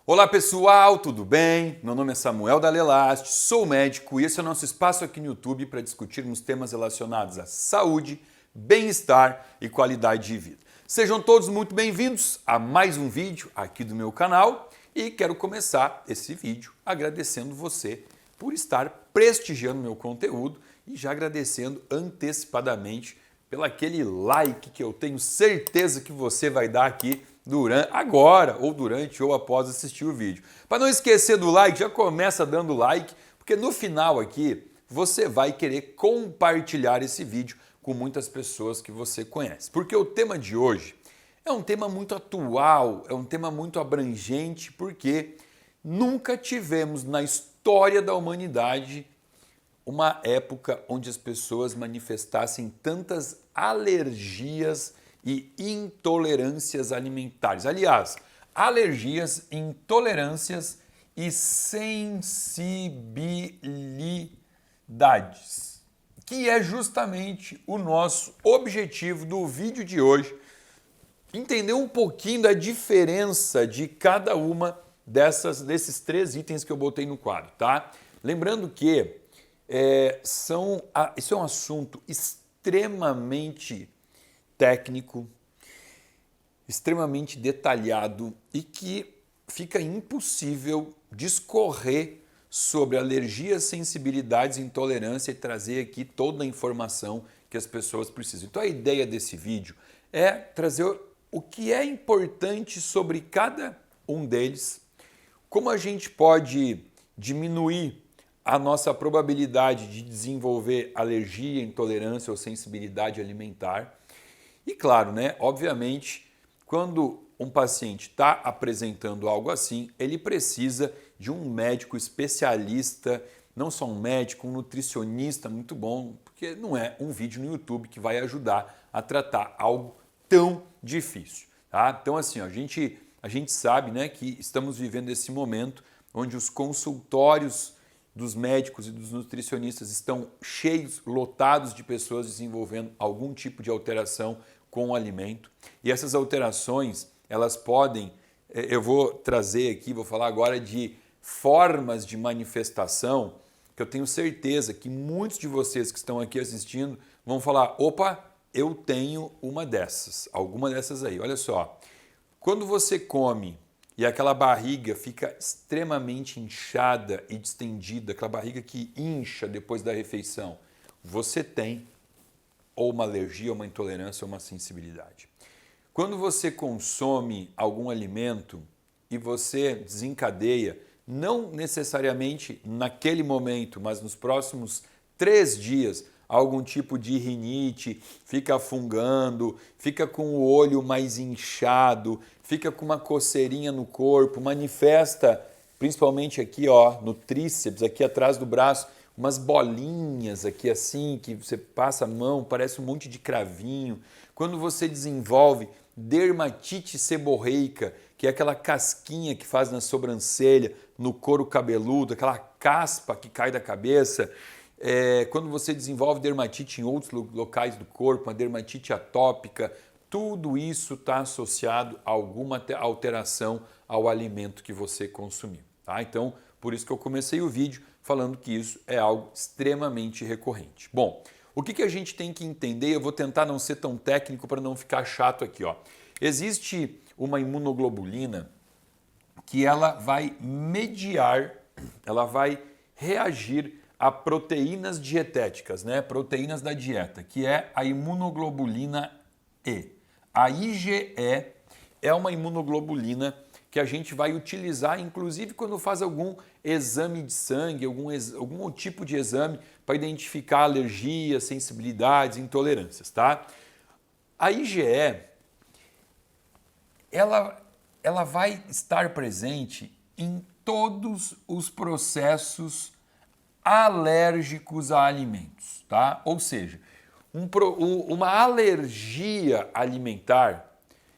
Olá pessoal, tudo bem? Meu nome é Samuel Dalelast, sou médico e esse é o nosso espaço aqui no YouTube para discutirmos temas relacionados à saúde, bem-estar e qualidade de vida. Sejam todos muito bem-vindos a mais um vídeo aqui do meu canal e quero começar esse vídeo agradecendo você por estar prestigiando meu conteúdo e já agradecendo antecipadamente pelo aquele like que eu tenho certeza que você vai dar aqui agora, ou durante, ou após assistir o vídeo. Para não esquecer do like, já começa dando like, porque no final aqui você vai querer compartilhar esse vídeo com muitas pessoas que você conhece. Porque o tema de hoje é um tema muito atual, é um tema muito abrangente, porque nunca tivemos na história da humanidade uma época onde as pessoas manifestassem tantas alergias e intolerâncias alimentares. Aliás, alergias, intolerâncias e sensibilidades, que é justamente o nosso objetivo do vídeo de hoje, entender um pouquinho da diferença de cada uma desses três itens que eu botei no quadro, tá? Lembrando que isso é um assunto extremamente técnico, extremamente detalhado e que fica impossível discorrer sobre alergias, sensibilidades, intolerância e trazer aqui toda a informação que as pessoas precisam. Então a ideia desse vídeo é trazer o que é importante sobre cada um deles, como a gente pode diminuir a nossa probabilidade de desenvolver alergia, intolerância ou sensibilidade alimentar. E claro, né, obviamente, quando um paciente está apresentando algo assim, ele precisa de um médico especialista, não só um médico, um nutricionista muito bom, porque não é um vídeo no YouTube que vai ajudar a tratar algo tão difícil. Tá? Então assim, a gente sabe, né, que estamos vivendo esse momento onde os consultórios dos médicos e dos nutricionistas estão cheios, lotados de pessoas desenvolvendo algum tipo de alteração com o alimento. E essas alterações, elas podem, eu vou trazer aqui, vou falar agora de formas de manifestação, que eu tenho certeza que muitos de vocês que estão aqui assistindo vão falar, opa, eu tenho uma dessas, alguma dessas aí. Olha só, quando você come e aquela barriga fica extremamente inchada e distendida, aquela barriga que incha depois da refeição, você tem ou uma alergia, uma intolerância ou uma sensibilidade. Quando você consome algum alimento e você desencadeia, não necessariamente naquele momento, mas nos próximos 3 dias, algum tipo de rinite, fica fungando, fica com o olho mais inchado, fica com uma coceirinha no corpo, manifesta principalmente aqui ó, no tríceps, aqui atrás do braço, umas bolinhas aqui assim, que você passa a mão, parece um monte de cravinho. Quando você desenvolve dermatite seborreica, que é aquela casquinha que faz na sobrancelha, no couro cabeludo, aquela caspa que cai da cabeça. Quando você desenvolve dermatite em outros locais do corpo, uma dermatite atópica, tudo isso está associado a alguma alteração ao alimento que você consumiu. Tá? Então, por isso que eu comecei o vídeo falando que isso é algo extremamente recorrente. Bom, o que a gente tem que entender, eu vou tentar não ser tão técnico para não ficar chato aqui. Ó. Existe uma imunoglobulina que ela vai mediar, ela vai reagir a proteínas dietéticas, né? Proteínas da dieta, que é a imunoglobulina E. A IgE é uma imunoglobulina que a gente vai utilizar, inclusive quando faz algum exame de sangue, algum tipo de exame para identificar alergias, sensibilidades, intolerâncias, tá? A IgE, ela vai estar presente em todos os processos alérgicos a alimentos, tá? Ou seja, uma alergia alimentar,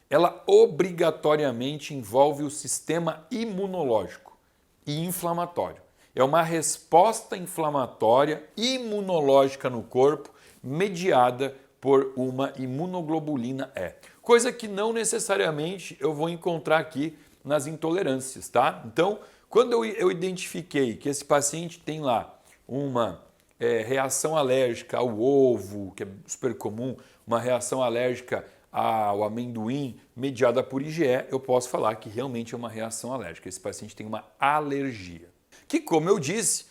ela obrigatoriamente envolve o sistema imunológico e inflamatório. É uma resposta inflamatória imunológica no corpo mediada por uma imunoglobulina E. Coisa que não necessariamente eu vou encontrar aqui nas intolerâncias, tá? Então, quando eu identifiquei que esse paciente tem lá uma reação alérgica ao ovo, que é super comum, uma reação alérgica ao amendoim mediada por IgE, eu posso falar que realmente é uma reação alérgica. Esse paciente tem uma alergia. Que, como eu disse,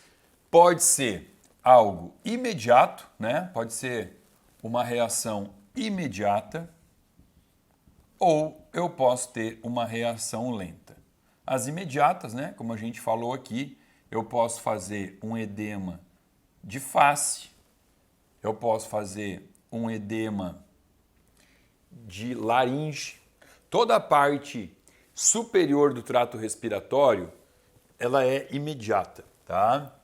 pode ser algo imediato, né? Pode ser uma reação imediata, ou eu posso ter uma reação lenta. As imediatas, né? Como a gente falou aqui, eu posso fazer um edema de face, eu posso fazer um edema de laringe. Toda a parte superior do trato respiratório, ela é imediata, tá?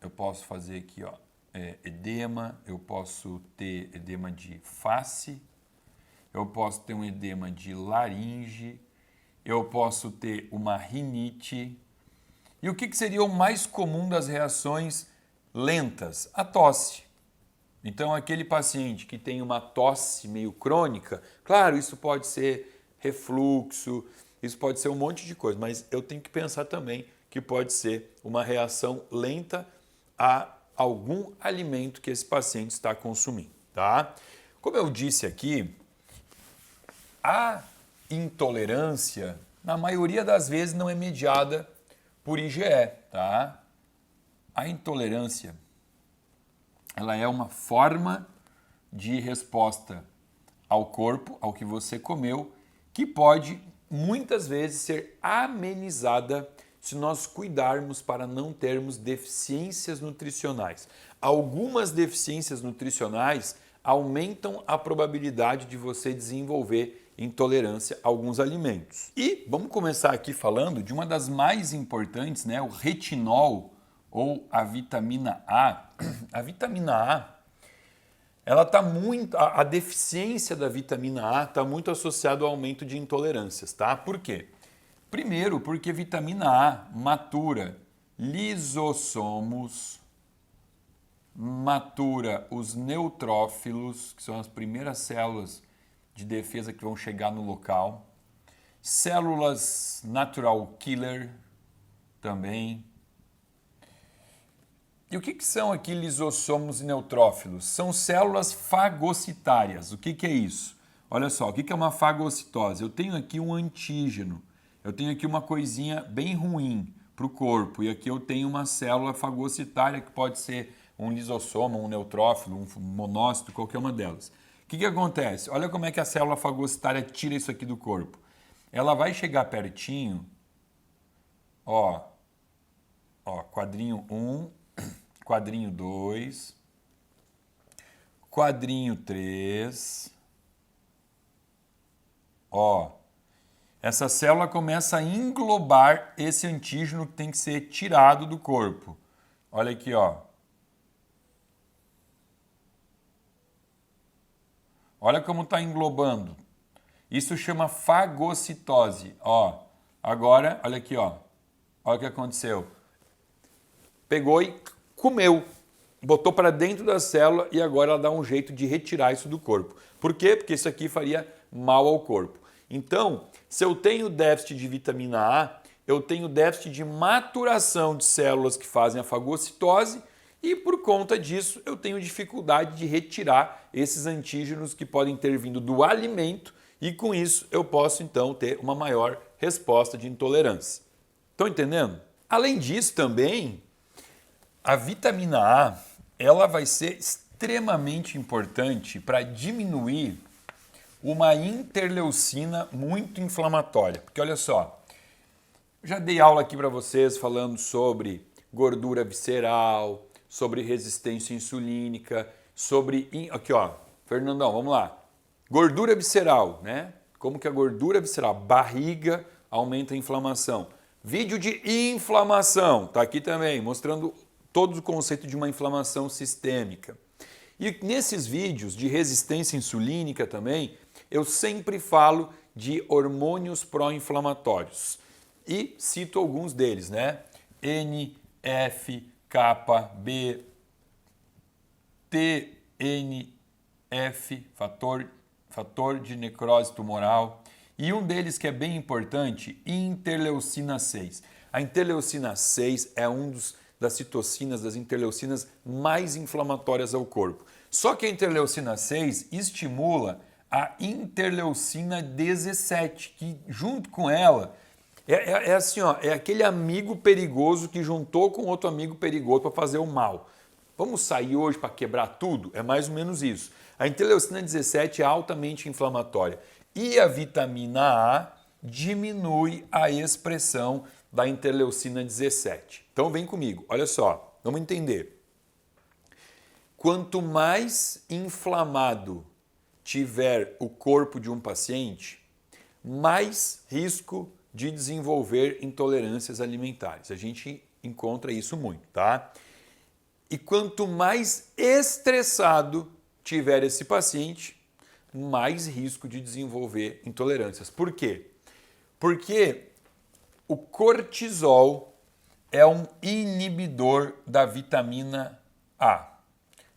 Eu posso fazer aqui, ó, edema, eu posso ter edema de face, eu posso ter um edema de laringe, eu posso ter uma rinite. E o que seria o mais comum das reações lentas? A tosse. Então, aquele paciente que tem uma tosse meio crônica, claro, isso pode ser refluxo, isso pode ser um monte de coisa, mas eu tenho que pensar também que pode ser uma reação lenta a algum alimento que esse paciente está consumindo, tá? Como eu disse aqui, a intolerância, na maioria das vezes, não é mediada por IgE, tá? A intolerância, ela é uma forma de resposta ao corpo, ao que você comeu, que pode muitas vezes ser amenizada se nós cuidarmos para não termos deficiências nutricionais. Algumas deficiências nutricionais aumentam a probabilidade de você desenvolver intolerância a alguns alimentos. E vamos começar aqui falando de uma das mais importantes, né, o retinol ou a vitamina A. A vitamina A, ela tá muito, a deficiência da vitamina A está muito associada ao aumento de intolerâncias, tá? Por quê? Primeiro, porque vitamina A matura lisossomos, matura os neutrófilos, que são as primeiras células de defesa que vão chegar no local, células natural killer também. E o que são aqui lisossomos e neutrófilos? São células fagocitárias. O que é isso? Olha só, o que é uma fagocitose? Eu tenho aqui um antígeno, eu tenho aqui uma coisinha bem ruim para o corpo, e aqui eu tenho uma célula fagocitária que pode ser um lisossomo, um neutrófilo, um monócito, qualquer uma delas. O que acontece? Olha como é que a célula fagocitária tira isso aqui do corpo. Ela vai chegar pertinho, ó, quadrinho 1, quadrinho 2, quadrinho 3, ó. Essa célula começa a englobar esse antígeno que tem que ser tirado do corpo. Olha aqui, ó. Olha como está englobando. Isso chama fagocitose. Ó, agora, olha aqui, ó. Olha o que aconteceu. Pegou e comeu. Botou para dentro da célula e agora ela dá um jeito de retirar isso do corpo. Por quê? Porque isso aqui faria mal ao corpo. Então, se eu tenho déficit de vitamina A, eu tenho déficit de maturação de células que fazem a fagocitose e por conta disso eu tenho dificuldade de retirar esses antígenos que podem ter vindo do alimento e com isso eu posso então ter uma maior resposta de intolerância. Estão entendendo? Além disso também, a vitamina A ela vai ser extremamente importante para diminuir uma interleucina muito inflamatória. Porque olha só, já dei aula aqui para vocês falando sobre gordura visceral, sobre resistência insulínica, sobre... Aqui ó, Fernandão, vamos lá. Gordura visceral, né? Como que a gordura visceral, barriga, aumenta a inflamação. Vídeo de inflamação, tá aqui também, mostrando todo o conceito de uma inflamação sistêmica. E nesses vídeos de resistência insulínica também, eu sempre falo de hormônios pró-inflamatórios. E cito alguns deles, né? N, F, K, B, TNF, fator de necrose tumoral. E um deles que é bem importante, interleucina 6. A interleucina 6 é das citocinas, das interleucinas mais inflamatórias ao corpo. Só que a interleucina 6 estimula a interleucina 17, que junto com ela é assim, ó, é aquele amigo perigoso que juntou com outro amigo perigoso para fazer o mal. Vamos sair hoje para quebrar tudo? É mais ou menos isso. A interleucina 17 é altamente inflamatória e a vitamina A diminui a expressão da interleucina 17. Então vem comigo, olha só, vamos entender. Quanto mais inflamado tiver o corpo de um paciente, mais risco de desenvolver intolerâncias alimentares. A gente encontra isso muito, tá? E quanto mais estressado tiver esse paciente, mais risco de desenvolver intolerâncias. Por quê? Porque o cortisol é um inibidor da vitamina A.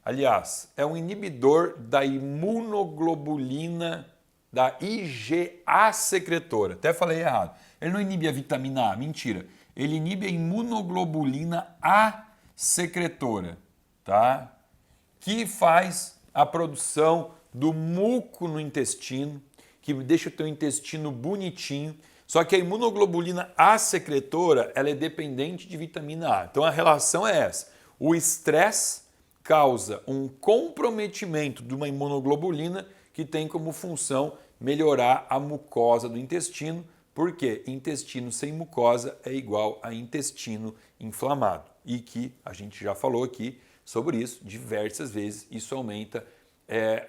Aliás, é um inibidor da imunoglobulina, da IgA secretora. Até falei errado. Ele não inibe a vitamina A, mentira. Ele inibe a imunoglobulina A secretora, tá? Que faz a produção do muco no intestino, que deixa o teu intestino bonitinho. Só que a imunoglobulina A secretora, ela é dependente de vitamina A. Então a relação é essa. O estresse causa um comprometimento de uma imunoglobulina que tem como função melhorar a mucosa do intestino, porque intestino sem mucosa é igual a intestino inflamado. E que a gente já falou aqui sobre isso diversas vezes, isso aumenta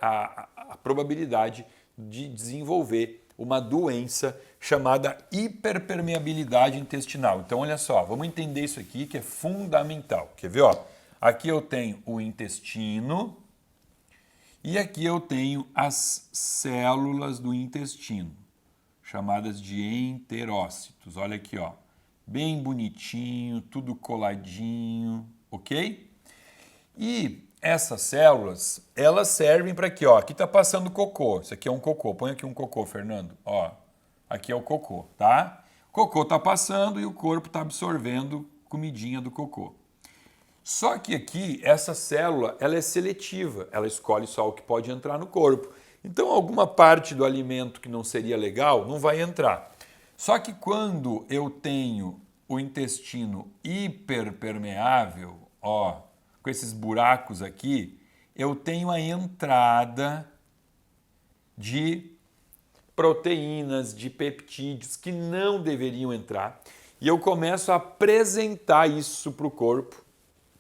a probabilidade de desenvolver uma doença chamada hiperpermeabilidade intestinal. Então, olha só, vamos entender isso aqui que é fundamental. Quer ver? Ó? Aqui eu tenho o intestino e aqui eu tenho as células do intestino, chamadas de enterócitos. Olha aqui, ó, bem bonitinho, tudo coladinho, ok? E essas células, elas servem para aqui, ó, aqui está passando cocô, isso aqui é um cocô, põe aqui um cocô, Fernando, ó, aqui é o cocô, tá? O cocô está passando e o corpo está absorvendo comidinha do cocô. Só que aqui, essa célula, ela é seletiva, ela escolhe só o que pode entrar no corpo. Então, alguma parte do alimento que não seria legal não vai entrar. Só que quando eu tenho o intestino hiperpermeável, ó, com esses buracos aqui, eu tenho a entrada de proteínas, de peptídeos que não deveriam entrar. E eu começo a apresentar isso para o corpo.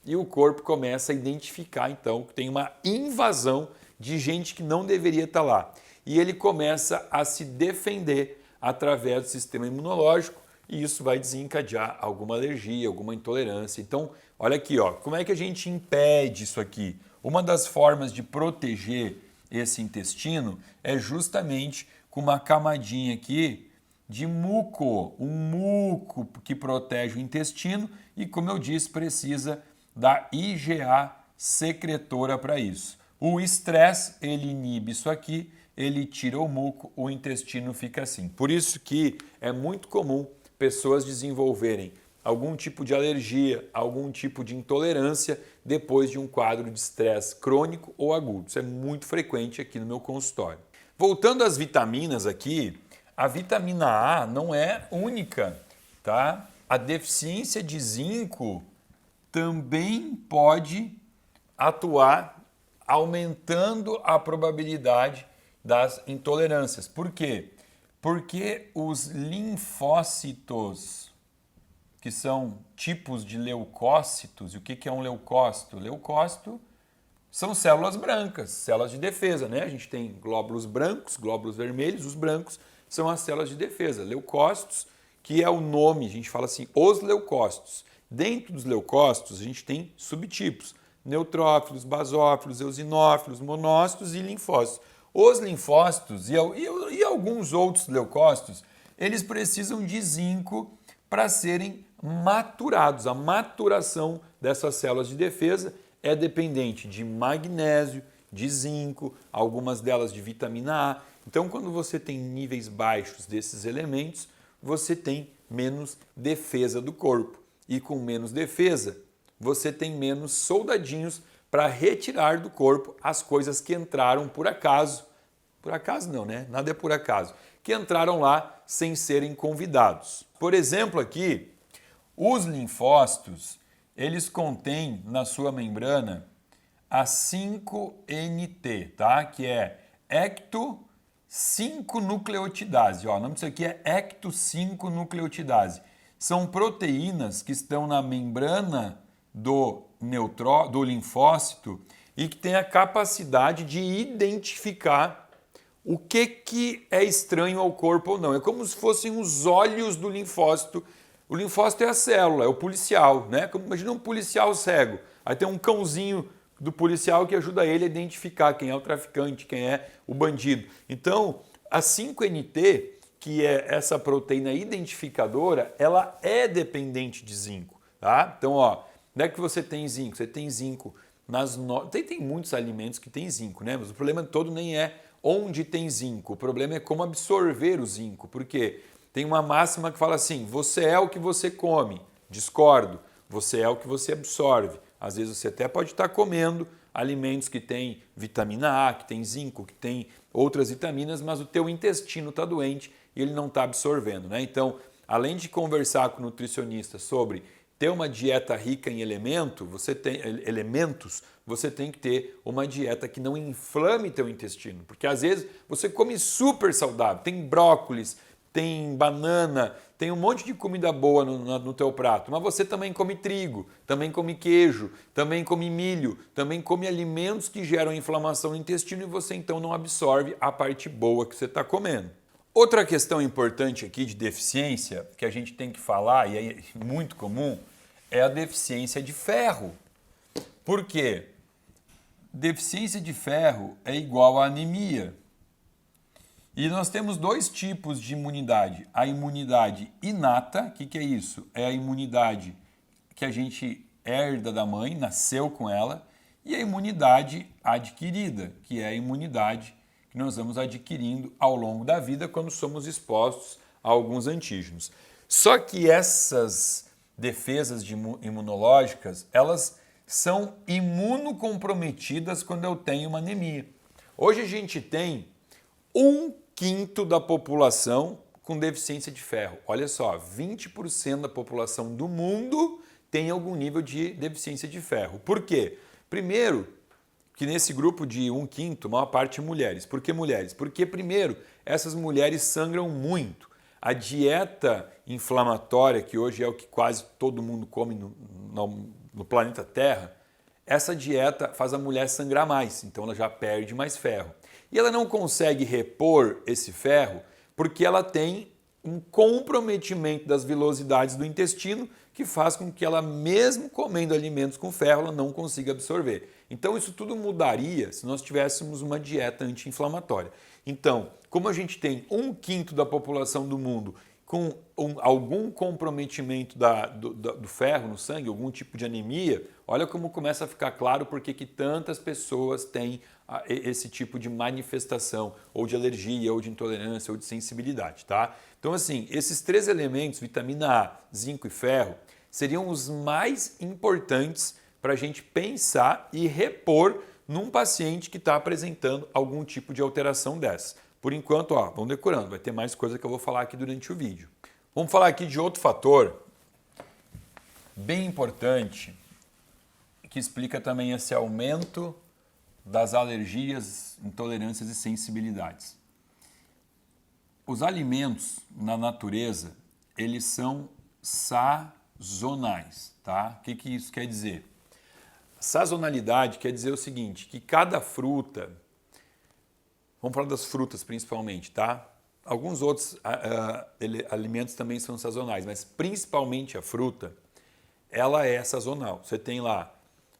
E o corpo começa a identificar, então, que tem uma invasão de gente que não deveria estar lá. E ele começa a se defender através do sistema imunológico e isso vai desencadear alguma alergia, alguma intolerância. Então, olha aqui, ó, como é que a gente impede isso aqui? Uma das formas de proteger esse intestino é justamente com uma camadinha aqui de muco, um muco que protege o intestino e, como eu disse, precisa da IgA secretora para isso. O estresse, ele inibe isso aqui, ele tira o muco, o intestino fica assim. Por isso que é muito comum pessoas desenvolverem algum tipo de alergia, algum tipo de intolerância depois de um quadro de estresse crônico ou agudo. Isso é muito frequente aqui no meu consultório. Voltando às vitaminas aqui, a vitamina A não é única, tá? A deficiência de zinco também pode atuar aumentando a probabilidade das intolerâncias. Por quê? Porque os linfócitos, que são tipos de leucócitos, e o que é um leucócito? Leucócito são células brancas, células de defesa, né? A gente tem glóbulos brancos, glóbulos vermelhos, os brancos são as células de defesa. Leucócitos, que é o nome, a gente fala assim, os leucócitos. Dentro dos leucócitos, a gente tem subtipos, neutrófilos, basófilos, eosinófilos, monócitos e linfócitos. Os linfócitos e alguns outros leucócitos, eles precisam de zinco para serem maturados. A maturação dessas células de defesa é dependente de magnésio, de zinco, algumas delas de vitamina A. Então, quando você tem níveis baixos desses elementos, você tem menos defesa do corpo. E com menos defesa, você tem menos soldadinhos para retirar do corpo as coisas que entraram por acaso. Por acaso não, né? Nada é por acaso. Que entraram lá sem serem convidados. Por exemplo, aqui, os linfócitos, eles contêm na sua membrana a 5-NT, tá? Que é ecto-5-nucleotidase. Ó, o nome disso aqui é ecto-5-nucleotidase. São proteínas que estão na membrana do linfócito e que têm a capacidade de identificar o que é estranho ao corpo ou não. É como se fossem os olhos do linfócito. O linfócito é a célula, é o policial, né? Imagina um policial cego. Aí tem um cãozinho do policial que ajuda ele a identificar quem é o traficante, quem é o bandido. Então, a 5-NT, que é essa proteína identificadora, ela é dependente de zinco, tá? Então, ó, não é que você tem zinco, você tem zinco tem muitos alimentos que tem zinco, né? Mas o problema todo nem é onde tem zinco, o problema é como absorver o zinco, porque tem uma máxima que fala assim, você é o que você come. Discordo, você é o que você absorve. Às vezes você até pode estar comendo alimentos que têm vitamina A, que tem zinco, que tem outras vitaminas, mas o teu intestino está doente e ele não está absorvendo, né? Então, além de conversar com o nutricionista sobre ter uma dieta rica em elementos, você tem que ter uma dieta que não inflame teu intestino, porque às vezes você come super saudável, tem brócolis, tem banana, tem um monte de comida boa no teu prato, mas você também come trigo, também come queijo, também come milho, também come alimentos que geram inflamação no intestino e você então não absorve a parte boa que você está comendo. Outra questão importante aqui de deficiência, que a gente tem que falar, e é muito comum, é a deficiência de ferro. Por quê? Deficiência de ferro é igual a anemia. E nós temos dois tipos de imunidade. A imunidade inata, o que é isso? É a imunidade que a gente herda da mãe, nasceu com ela, e a imunidade adquirida, que é a imunidade que nós vamos adquirindo ao longo da vida quando somos expostos a alguns antígenos. Só que essas defesas imunológicas, elas são imunocomprometidas quando eu tenho uma anemia. Hoje a gente tem 1/5 da população com deficiência de ferro. Olha só, 20% da população do mundo tem algum nível de deficiência de ferro. Por quê? Primeiro, que nesse grupo de 1/5, a maior parte mulheres. Por que mulheres? Porque, primeiro, essas mulheres sangram muito. A dieta inflamatória, que hoje é o que quase todo mundo come no planeta Terra, essa dieta faz a mulher sangrar mais, então ela já perde mais ferro. E ela não consegue repor esse ferro porque ela tem um comprometimento das velocidades do intestino que faz com que ela, mesmo comendo alimentos com ferro, ela não consiga absorver. Então isso tudo mudaria se nós tivéssemos uma dieta anti-inflamatória. Então, como a gente tem 1/5 da população do mundo com algum comprometimento do ferro no sangue, algum tipo de anemia, olha como começa a ficar claro porque que tantas pessoas têm esse tipo de manifestação, ou de alergia, ou de intolerância, ou de sensibilidade, tá? Então, assim, esses 3 elementos, vitamina A, zinco e ferro, seriam os mais importantes para a gente pensar e repor num paciente que está apresentando algum tipo de alteração dessa. Por enquanto, ó, vamos decorando, vai ter mais coisa que eu vou falar aqui durante o vídeo. Vamos falar aqui de outro fator bem importante que explica também esse aumento das alergias, intolerâncias e sensibilidades. Os alimentos na natureza, eles são sazonais, tá? O que isso quer dizer? Sazonalidade quer dizer o seguinte, que cada fruta, vamos falar das frutas principalmente, tá? Alguns outros alimentos também são sazonais, mas principalmente a fruta, ela é sazonal. Você tem lá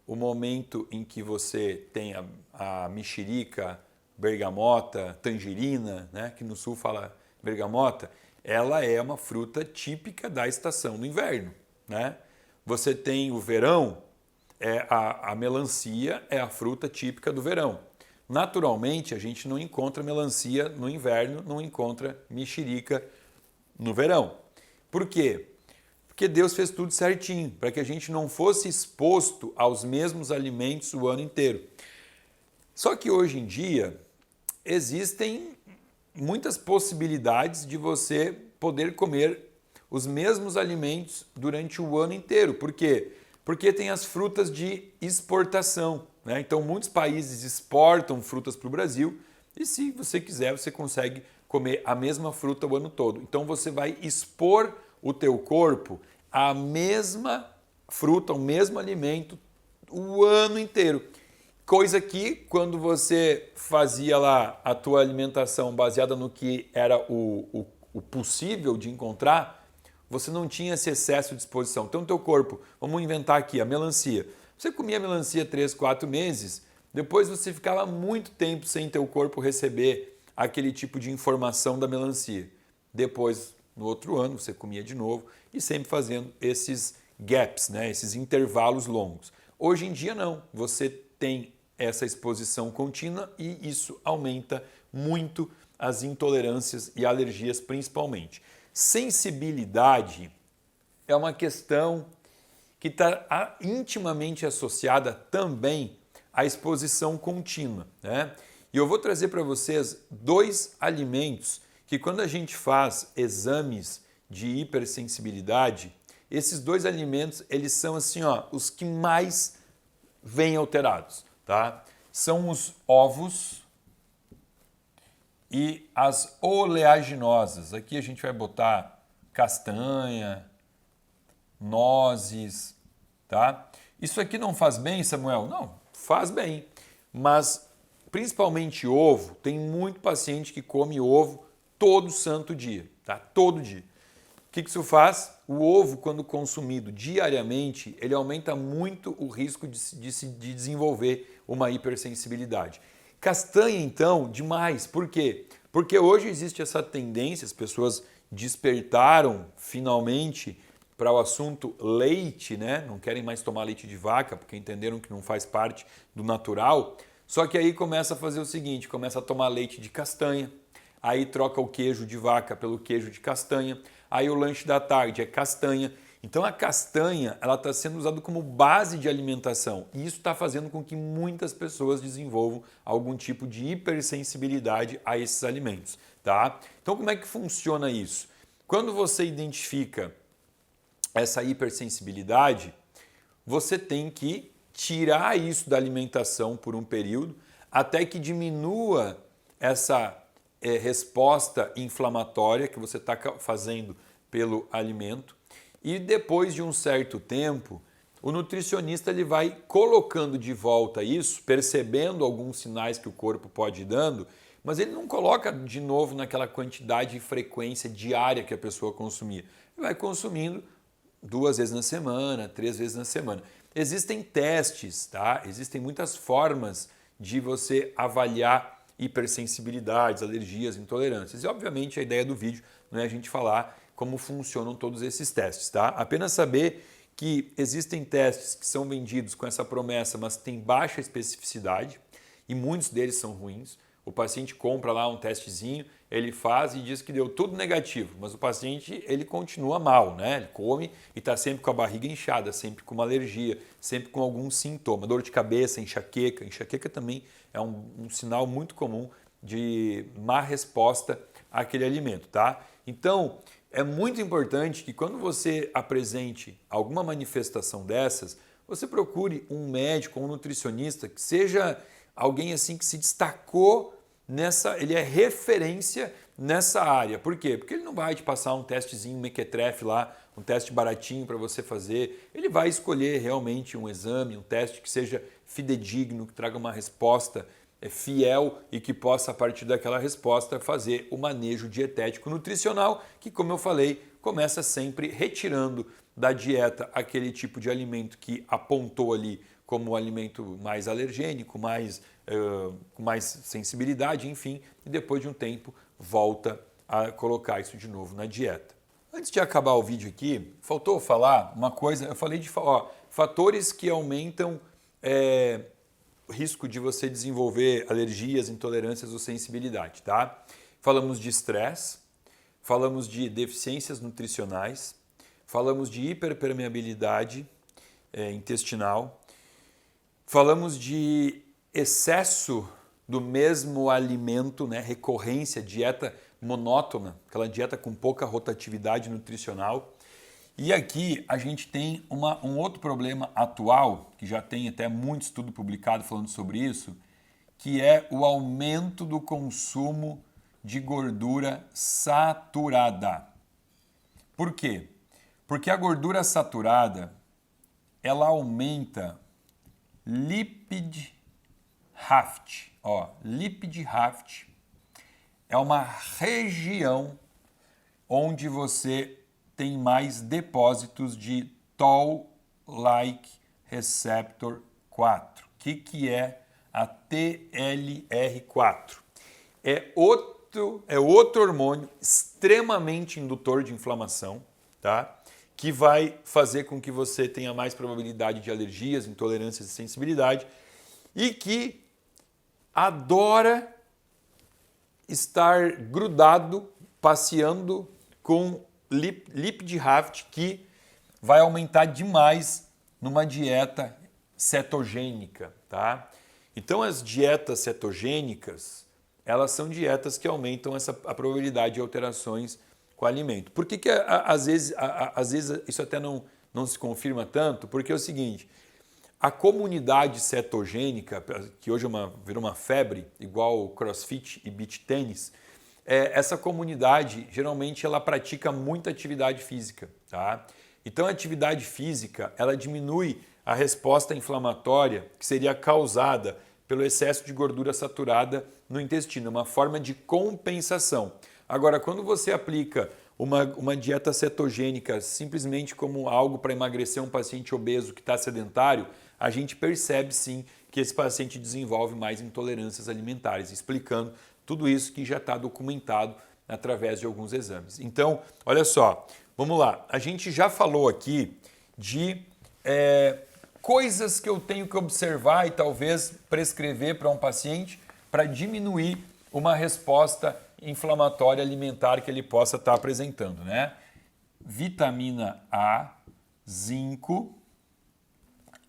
o momento em que você tem a mexerica, bergamota, tangerina, né? Que no sul fala bergamota, ela é uma fruta típica da estação do inverno, né? Você tem o verão, a melancia é a fruta típica do verão. naturalmente a gente não encontra melancia no inverno, não encontra mexerica no verão. Por quê? Porque Deus fez tudo certinho, para que a gente não fosse exposto aos mesmos alimentos o ano inteiro. Só que hoje em dia existem muitas possibilidades de você poder comer os mesmos alimentos durante o ano inteiro. Por quê? Porque tem as frutas de exportação, né? Então muitos países exportam frutas para o Brasil e se você quiser você consegue comer a mesma fruta o ano todo. Então você vai expor o teu corpo à mesma fruta, ao mesmo alimento o ano inteiro. Coisa que quando você fazia lá a tua alimentação baseada no que era o possível de encontrar, você não tinha esse excesso de exposição. Então, o teu corpo, vamos inventar aqui a melancia. Você comia melancia 3, 4 meses, depois você ficava muito tempo sem teu corpo receber aquele tipo de informação da melancia. Depois, no outro ano, você comia de novo e sempre fazendo esses gaps, né? Esses intervalos longos. Hoje em dia, não. Você tem essa exposição contínua e isso aumenta muito as intolerâncias e alergias principalmente. Sensibilidade é uma questão que está intimamente associada também à exposição contínua, né? E eu vou trazer para vocês 2 alimentos que quando a gente faz exames de hipersensibilidade, esses 2 alimentos eles são assim, ó, os que mais vêm alterados, tá? São os ovos e as oleaginosas. Aqui a gente vai botar castanha, nozes, tá? Isso aqui não faz bem, Samuel? Não, faz bem. Mas principalmente ovo, tem muito paciente que come ovo todo santo dia, tá? Todo dia. O que isso faz? O ovo, quando consumido diariamente, ele aumenta muito o risco de desenvolver uma hipersensibilidade. Castanha, então, demais. Por quê? Porque hoje existe essa tendência, as pessoas despertaram finalmente para o assunto leite, né? Não querem mais tomar leite de vaca, porque entenderam que não faz parte do natural. Só que aí começa a fazer o seguinte, começa a tomar leite de castanha, aí troca o queijo de vaca pelo queijo de castanha, aí o lanche da tarde é castanha. Então a castanha ela está sendo usada como base de alimentação e isso está fazendo com que muitas pessoas desenvolvam algum tipo de hipersensibilidade a esses alimentos, tá? Então como é que funciona isso? Quando você identifica essa hipersensibilidade, você tem que tirar isso da alimentação por um período até que diminua essa resposta inflamatória que você está fazendo pelo alimento. E depois de um certo tempo, o nutricionista ele vai colocando de volta isso, percebendo alguns sinais que o corpo pode ir dando, mas ele não coloca de novo naquela quantidade e frequência diária que a pessoa consumia. Ele vai consumindo 2 vezes na semana, 3 vezes na semana. Existem testes, tá? Existem muitas formas de você avaliar hipersensibilidades, alergias, intolerâncias. E obviamente a ideia do vídeo não é a gente falar como funcionam todos esses testes, tá? Apenas saber que existem testes que são vendidos com essa promessa, mas tem baixa especificidade e muitos deles são ruins. O paciente compra lá um testezinho, ele faz e diz que deu tudo negativo, mas o paciente ele continua mal, né? Ele come e está sempre com a barriga inchada, sempre com uma alergia, sempre com algum sintoma, dor de cabeça, enxaqueca. Enxaqueca também é um sinal muito comum de má resposta àquele alimento, tá? Então, é muito importante que quando você apresente alguma manifestação dessas, você procure um médico, um nutricionista que seja alguém assim que se destacou ele é referência nessa área. Por quê? Porque ele não vai te passar um testezinho mequetrefe lá, um teste baratinho para você fazer. Ele vai escolher realmente um exame, um teste que seja fidedigno, que traga uma resposta fiel e que possa, a partir daquela resposta, fazer o manejo dietético nutricional, que, como eu falei, começa sempre retirando da dieta aquele tipo de alimento que apontou ali como um alimento mais alergênico, com mais sensibilidade, enfim, e depois de um tempo volta a colocar isso de novo na dieta. Antes de acabar o vídeo aqui, faltou falar uma coisa, eu falei de fatores que aumentam risco de você desenvolver alergias, intolerâncias ou sensibilidade, tá? Falamos de estresse, falamos de deficiências nutricionais, falamos de hiperpermeabilidade intestinal, falamos de excesso do mesmo alimento, né? Recorrência, dieta monótona, aquela dieta com pouca rotatividade nutricional. E aqui a gente tem um outro problema atual, que já tem até muito estudo publicado falando sobre isso, que é o aumento do consumo de gordura saturada. Por quê? Porque a gordura saturada, ela aumenta lipid raft. Lipid raft é uma região onde você tem mais depósitos de Toll-like receptor 4. O que é a TLR4? É outro hormônio extremamente indutor de inflamação, tá? Que vai fazer com que você tenha mais probabilidade de alergias, intolerâncias e sensibilidade e que adora estar grudado, passeando com lipid raft, que vai aumentar demais numa dieta cetogênica, tá? Então as dietas cetogênicas, elas são dietas que aumentam a probabilidade de alterações com o alimento. Por que às vezes isso até não se confirma tanto? Porque é o seguinte, a comunidade cetogênica, que hoje virou uma febre, igual crossfit e beach tênis, essa comunidade, geralmente, ela pratica muita atividade física, tá? Então, a atividade física, ela diminui a resposta inflamatória que seria causada pelo excesso de gordura saturada no intestino, uma forma de compensação. Agora, quando você aplica uma dieta cetogênica simplesmente como algo para emagrecer um paciente obeso que está sedentário, a gente percebe sim que esse paciente desenvolve mais intolerâncias alimentares, explicando tudo isso que já está documentado através de alguns exames. Então, olha só, vamos lá. A gente já falou aqui de coisas que eu tenho que observar e talvez prescrever para um paciente para diminuir uma resposta inflamatória alimentar que ele possa estar apresentando, né? Vitamina A, zinco,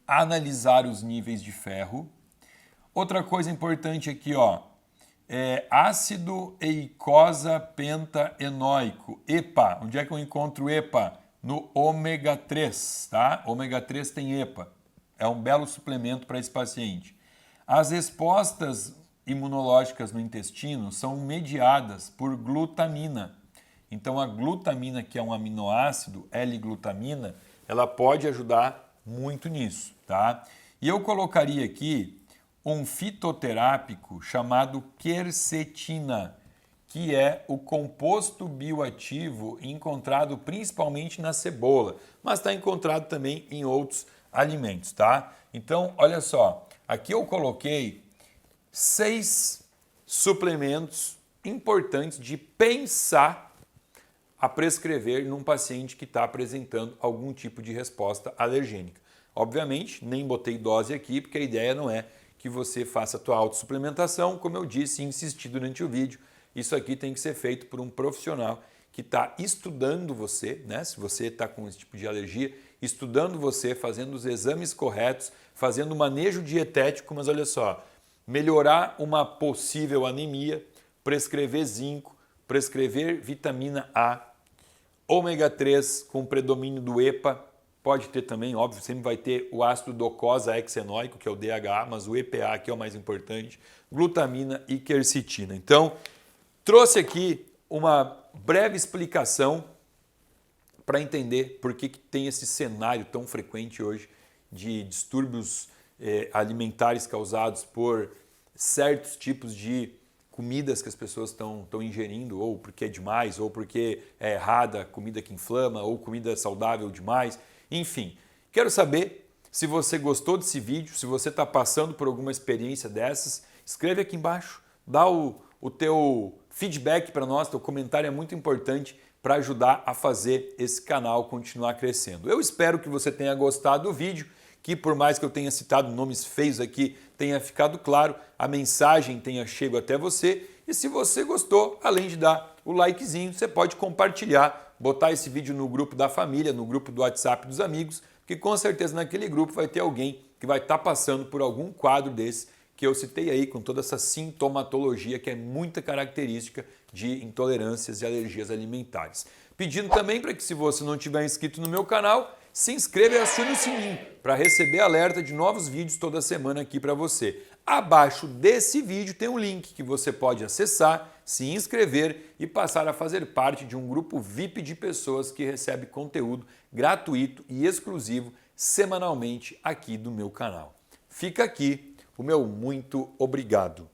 analisar os níveis de ferro. Outra coisa importante aqui, ácido eicosa pentaenoico, EPA. Onde é que eu encontro EPA? No ômega 3, tá? Ômega 3 tem EPA. É um belo suplemento para esse paciente. As respostas imunológicas no intestino são mediadas por glutamina. Então a glutamina, que é um aminoácido, L-glutamina, ela pode ajudar muito nisso, tá? E eu colocaria aqui um fitoterápico chamado quercetina, que é o composto bioativo encontrado principalmente na cebola, mas está encontrado também em outros alimentos, tá? Então, olha só, aqui eu coloquei 6 suplementos importantes de pensar a prescrever num paciente que está apresentando algum tipo de resposta alergênica. Obviamente, nem botei dose aqui, porque a ideia não é que você faça a tua autossuplementação, como eu disse e insisti durante o vídeo, isso aqui tem que ser feito por um profissional que está estudando você, né? Se você está com esse tipo de alergia, estudando você, fazendo os exames corretos, fazendo o manejo dietético, mas olha só, melhorar uma possível anemia, prescrever zinco, prescrever vitamina A, ômega 3 com predomínio do EPA, pode ter também, óbvio, sempre vai ter o ácido docosahexaenoico, que é o DHA, mas o EPA que é o mais importante, glutamina e quercetina. Então, trouxe aqui uma breve explicação para entender por que tem esse cenário tão frequente hoje de distúrbios alimentares causados por certos tipos de comidas que as pessoas estão ingerindo, ou porque é demais, ou porque é errada, comida que inflama, ou comida saudável demais. Enfim, quero saber se você gostou desse vídeo, se você está passando por alguma experiência dessas, escreve aqui embaixo, dá o teu feedback para nós, teu comentário é muito importante para ajudar a fazer esse canal continuar crescendo. Eu espero que você tenha gostado do vídeo, que por mais que eu tenha citado nomes feios aqui, tenha ficado claro, a mensagem tenha chegado até você. E se você gostou, além de dar o likezinho, você pode compartilhar, botar esse vídeo no grupo da família, no grupo do WhatsApp dos amigos, que com certeza naquele grupo vai ter alguém que vai estar passando por algum quadro desse que eu citei aí, com toda essa sintomatologia que é muita característica de intolerâncias e alergias alimentares. Pedindo também para que, se você não tiver inscrito no meu canal, se inscreva e acione o sininho para receber alerta de novos vídeos toda semana aqui para você. Abaixo desse vídeo tem um link que você pode acessar, se inscrever e passar a fazer parte de um grupo VIP de pessoas que recebe conteúdo gratuito e exclusivo semanalmente aqui do meu canal. Fica aqui o meu muito obrigado.